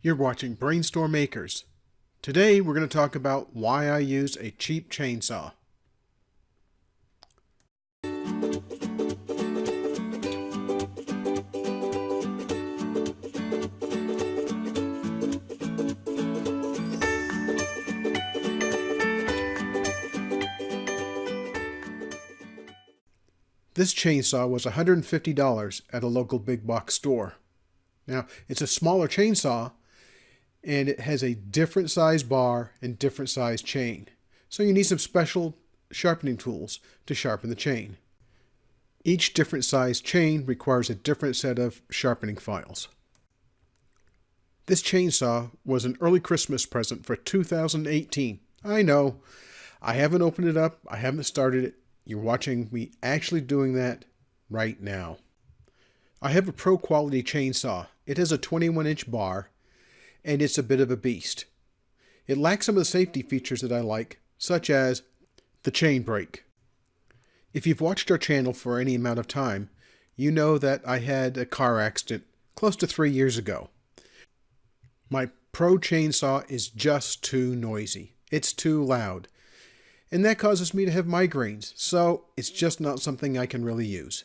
You're watching BrainStormAcres. Today we're going to talk about why I use a cheap chainsaw. This chainsaw was $150 at a local big box store. Now, it's a smaller chainsaw, and it has a different size bar and different size chain. So you need some special sharpening tools to sharpen the chain. Each different size chain requires a different set of sharpening files. This chainsaw was an early Christmas present for 2018. I know, I haven't opened it up, I haven't started it. You're watching me actually doing that right now. I have a pro quality chainsaw. It has a 21-inch bar, and it's a bit of a beast. It lacks some of the safety features that I like, such as the chain brake. If you've watched our channel for any amount of time, you know that I had a car accident close to 3 years ago. My pro chainsaw is just too noisy. It's too loud. And that causes me to have migraines, so it's just not something I can really use.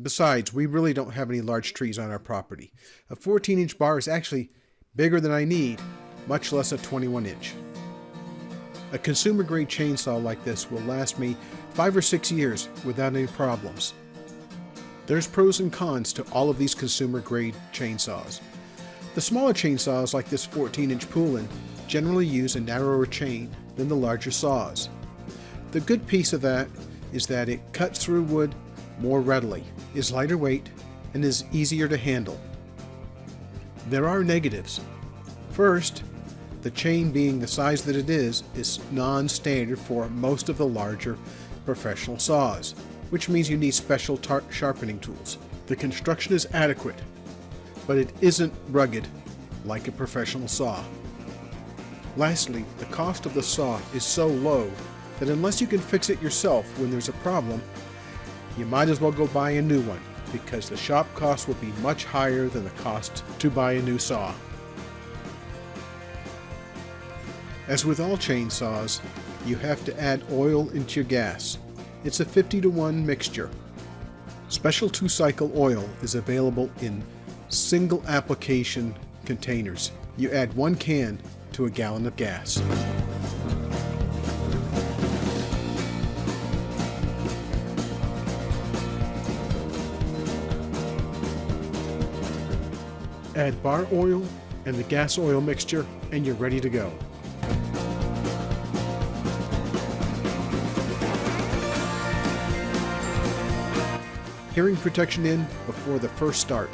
Besides, we really don't have any large trees on our property. A 14-inch bar is actually bigger than I need, much less a 21-inch. A consumer-grade chainsaw like this will last me 5 or 6 years without any problems. There's pros and cons to all of these consumer-grade chainsaws. The smaller chainsaws like this 14-inch Poulin generally use a narrower chain than the larger saws. The good piece of that is that it cuts through wood more readily, is lighter weight, and is easier to handle. There are negatives. First, the chain being the size that it is non-standard for most of the larger professional saws, which means you need special sharpening tools. The construction is adequate, but it isn't rugged like a professional saw. Lastly, the cost of the saw is so low that unless you can fix it yourself when there's a problem, you might as well go buy a new one, because the shop cost will be much higher than the cost to buy a new saw. As with all chainsaws, you have to add oil into your gas. It's a 50-to-1 mixture. Special 2-cycle oil is available in single application containers. You add 1 can to a gallon of gas. Add bar oil and the gas oil mixture, and you're ready to go. Hearing protection in before the first start.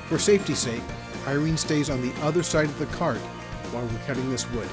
For safety's sake, Irene stays on the other side of the cart while we're cutting this wood.